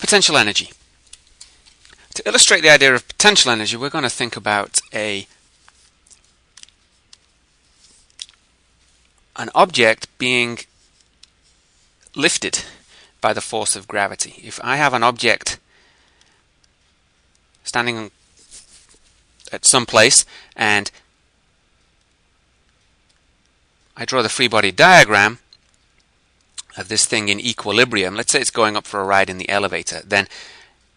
potential energy. To illustrate the idea of potential energy, we're going to think about an object being lifted by the force of gravity. If I have an object standing at some place and I draw the free body diagram of this thing in equilibrium, let's say it's going up for a ride in the elevator, then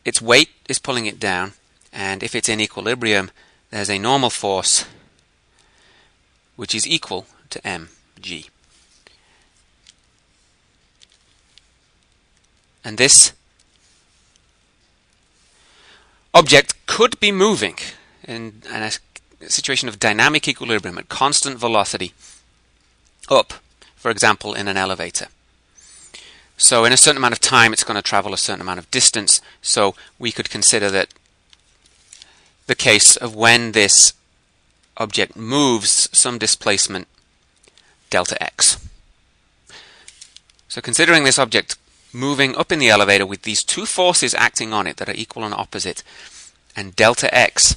its weight is pulling it down, and if it's in equilibrium, there's a normal force which is equal to mg. And this object could be moving in a situation of dynamic equilibrium at constant velocity up, for example, in an elevator. So in a certain amount of time it's going to travel a certain amount of distance, so we could consider that the case of when this object moves some displacement delta x. So considering this object moving up in the elevator with these two forces acting on it that are equal and opposite, and delta x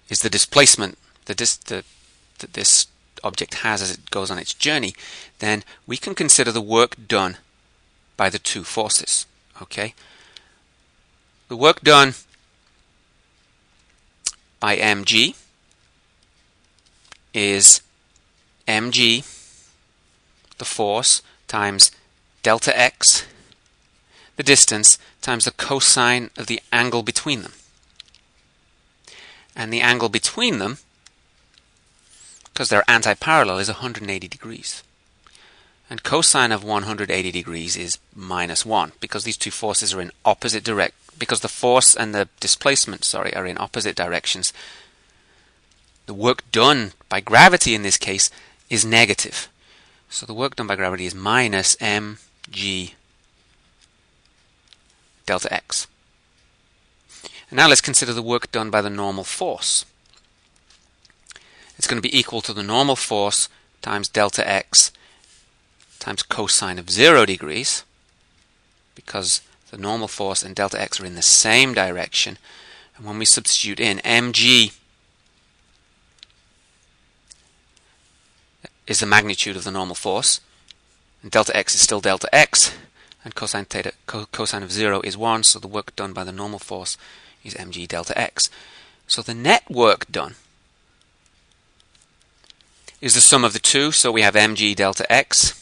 is the displacement that this object has as it goes on its journey, then we can consider the work done by the two forces. Okay? The work done by mg is mg, the force, times delta x, the distance, times the cosine of the angle between them. And the angle between them, because they're anti-parallel, is 180 degrees. And cosine of 180 degrees is -1, because these two forces are in opposite because the force and the displacement, are in opposite directions. The work done by gravity in this case is negative. So the work done by gravity is minus mg delta x. And now let's consider the work done by the normal force. It's going to be equal to the normal force times delta x times cosine of 0 degrees, because the normal force and delta x are in the same direction. And when we substitute in mg is the magnitude of the normal force, and delta x is still delta x, and cosine of 0 is 1, so the work done by the normal force is mg delta x. So the net work done is the sum of the two, so we have mg delta x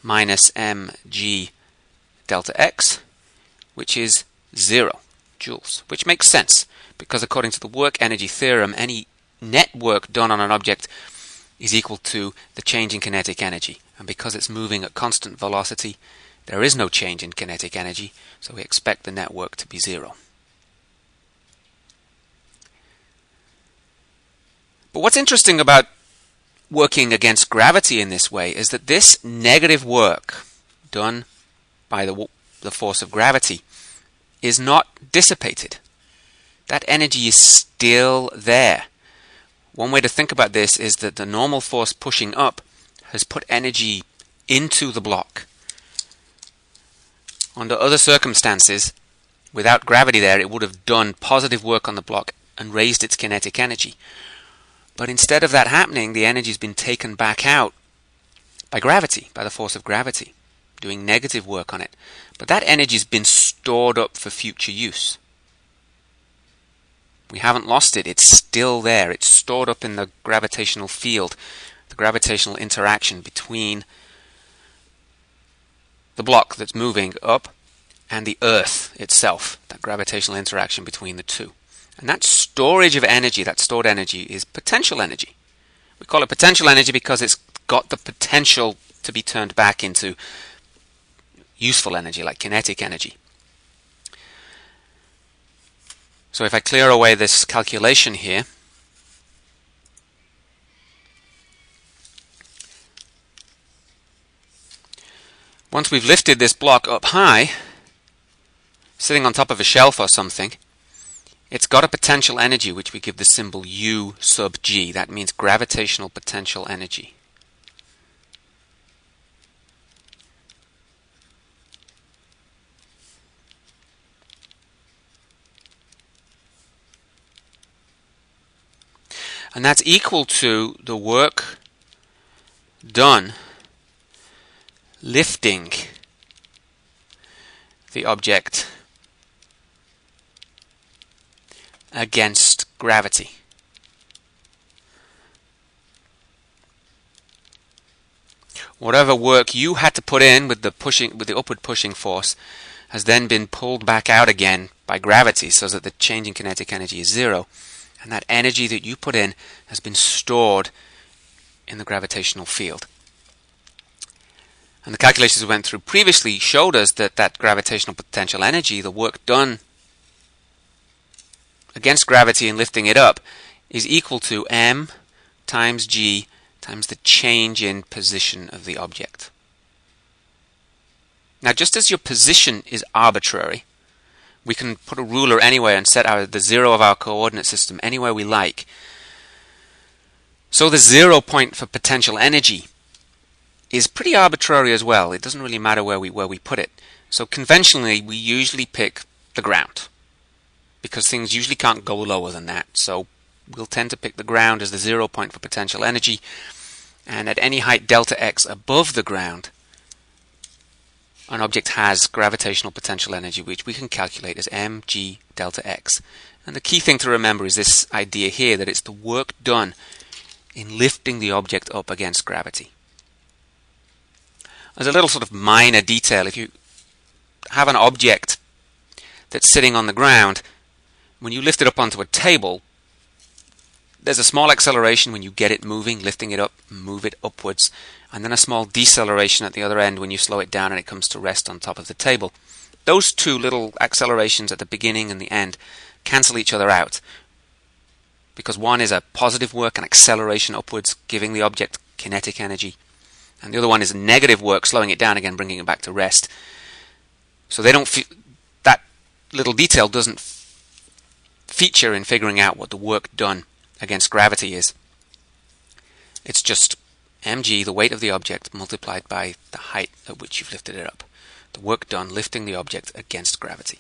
minus mg delta x, which is 0 joules, which makes sense, because according to the work energy theorem, any net work done on an object is equal to the change in kinetic energy. And because it's moving at constant velocity, there is no change in kinetic energy, so we expect the net work to be 0. But what's interesting about working against gravity in this way is that this negative work done by the force of gravity is not dissipated. That energy is still there. One way to think about this is that the normal force pushing up has put energy into the block. Under other circumstances, without gravity there, it would have done positive work on the block and raised its kinetic energy. But instead of that happening, the energy has been taken back out by gravity, by the force of gravity, doing negative work on it. But that energy has been stored up for future use. We haven't lost it. It's still there. It's stored up in the gravitational field, the gravitational interaction between the block that's moving up and the Earth itself, that gravitational interaction between the two. And that storage of energy, that stored energy, is potential energy. We call it potential energy because it's got the potential to be turned back into useful energy, like kinetic energy. So if I clear away this calculation here, once we've lifted this block up high, sitting on top of a shelf or something, it's got a potential energy which we give the symbol U sub G. That means gravitational potential energy. And that's equal to the work done lifting the object against gravity. Whatever work you had to put in with the upward pushing force has then been pulled back out again by gravity, so that the change in kinetic energy is zero, and that energy that you put in has been stored in the gravitational field. And the calculations we went through previously showed us that that gravitational potential energy, the work done against gravity and lifting it up, is equal to m times g times the change in position of the object. Now, just as your position is arbitrary, we can put a ruler anywhere and set the zero of our coordinate system anywhere we like. So the 0 point for potential energy is pretty arbitrary as well. It doesn't really matter where we put it. So conventionally, we usually pick the ground, because things usually can't go lower than that. So we'll tend to pick the ground as the 0 point for potential energy, and at any height delta x above the ground, an object has gravitational potential energy, which we can calculate as mg delta x. And the key thing to remember is this idea here, that it's the work done in lifting the object up against gravity. As a little sort of minor detail, if you have an object that's sitting on the ground, when you lift it up onto a table, there's a small acceleration when you get it moving, lifting it up, move it upwards, and then a small deceleration at the other end when you slow it down and it comes to rest on top of the table. Those two little accelerations at the beginning and the end cancel each other out, because one is a positive work, an acceleration upwards, giving the object kinetic energy, and the other one is a negative work, slowing it down again, bringing it back to rest. So they don't that little detail doesn't feature in figuring out what the work done against gravity is. It's just mg, the weight of the object, multiplied by the height at which you've lifted it up. The work done lifting the object against gravity.